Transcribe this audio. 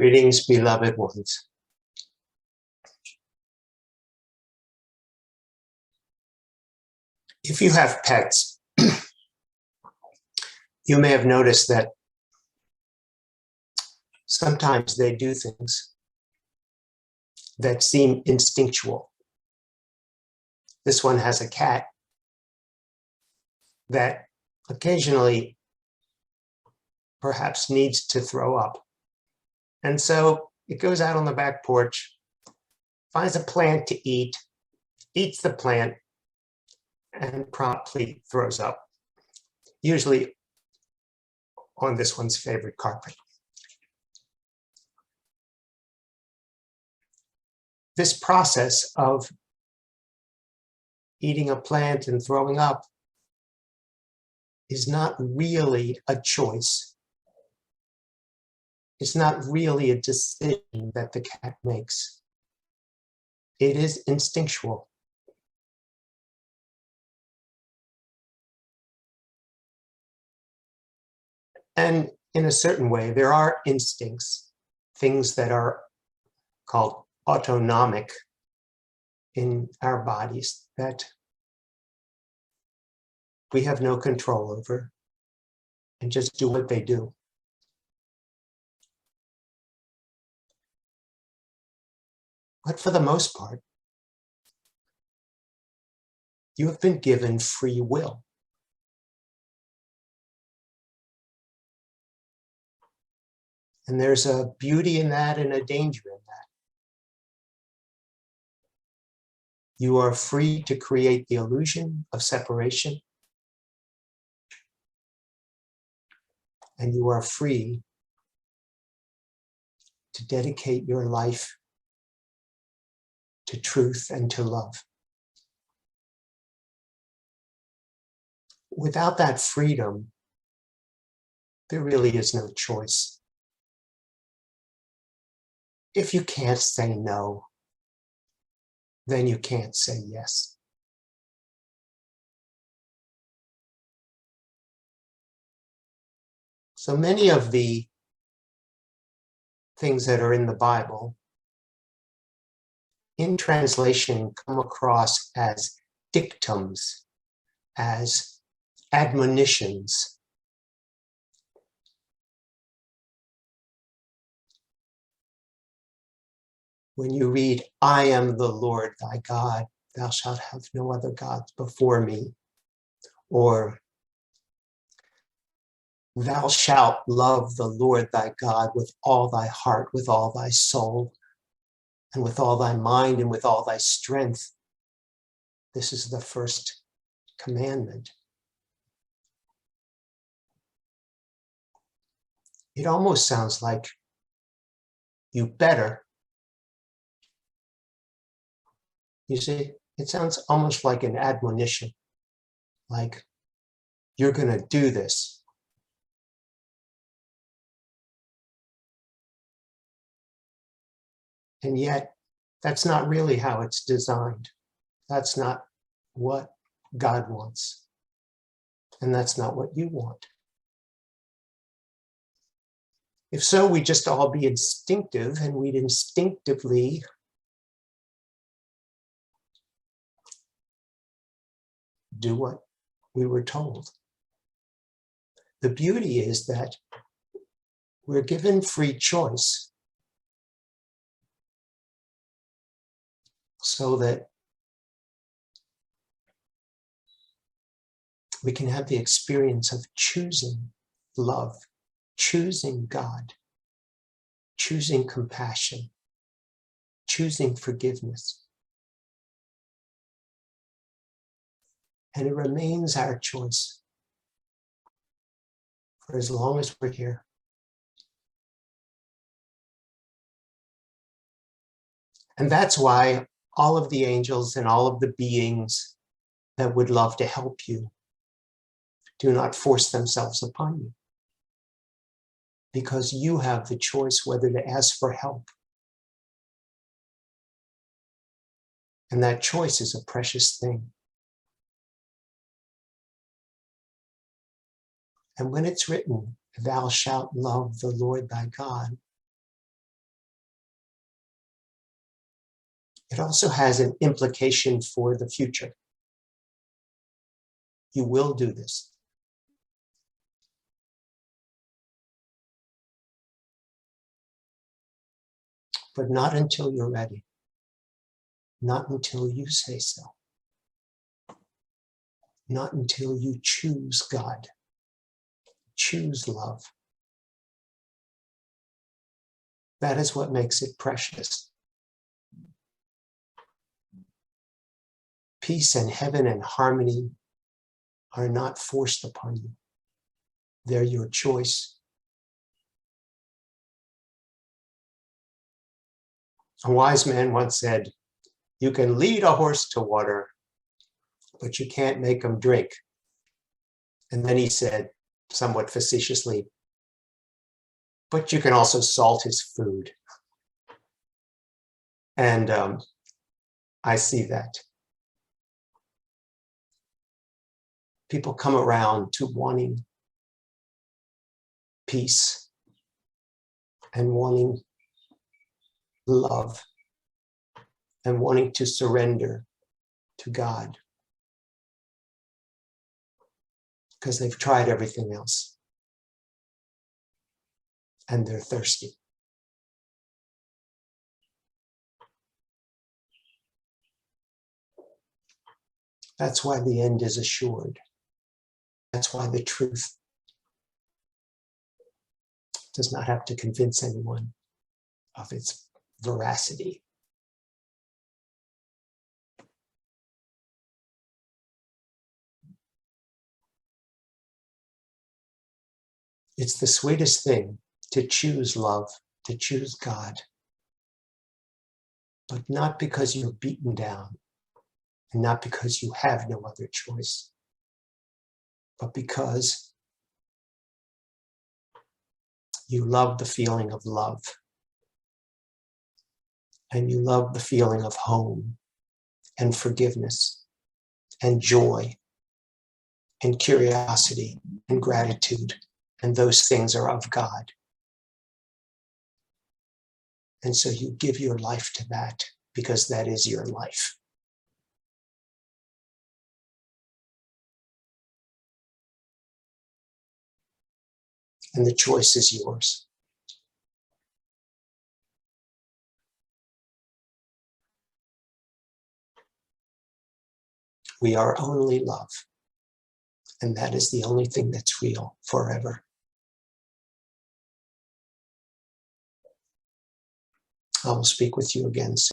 Greetings, beloved ones. If you have pets, you may have noticed that sometimes they do things that seem instinctual. This one has a cat that occasionally perhaps needs to throw up. And so it goes out on the back porch, finds a plant to eat, eats the plant, and promptly throws up, usually on this one's favorite carpet. This process of eating a plant and throwing up is not really a choice. It's not really a decision that the cat makes. It is instinctual. And in a certain way, there are instincts, things that are called autonomic in our bodies that we have no control over and just do what they do. But for the most part, you have been given free will. And there's a beauty in that and a danger in that. You are free to create the illusion of separation. And you are free to dedicate your life to truth and to love. Without that freedom, there really is no choice. If you can't say no, then you can't say yes. So many of the things that are in the Bible, in translation, come across as dictums, as admonitions. When you read, I am the Lord thy God, thou shalt have no other gods before me, or thou shalt love the Lord thy God with all thy heart, with all thy soul, and with all thy mind, and with all thy strength. This is the first commandment. It almost sounds like you better. You see, it sounds almost like an admonition, like you're going to do this. And yet, that's not really how it's designed. That's not what God wants. And that's not what you want. If so, we'd just all be instinctive, and we'd instinctively do what we were told. The beauty is that we're given free choice so that we can have the experience of choosing love, choosing God, choosing compassion, choosing forgiveness. And it remains our choice for as long as we're here. And that's why all of the angels and all of the beings that would love to help you do not force themselves upon you, because you have the choice whether to ask for help. And that choice is a precious thing. And when it's written, thou shalt love the Lord thy God it also has an implication for the future. You will do this. But not until you're ready. Not until you say so. Not until you choose God. Choose love. That is what makes it precious. Peace and heaven and harmony are not forced upon you. They're your choice. A wise man once said, you can lead a horse to water, but you can't make him drink. And then he said, somewhat facetiously, but you can also salt his food. And I see that. People come around to wanting peace and wanting love and wanting to surrender to God because they've tried everything else and they're thirsty. That's why the end is assured. That's why the truth does not have to convince anyone of its veracity. It's the sweetest thing to choose love, to choose God, but not because you're beaten down, and not because you have no other choice, but because you love the feeling of love, and you love the feeling of home, and forgiveness, and joy, and curiosity, and gratitude, and those things are of God. And so you give your life to that because that is your life. And the choice is yours. We are only love. And that is the only thing that's real forever. I will speak with you again soon.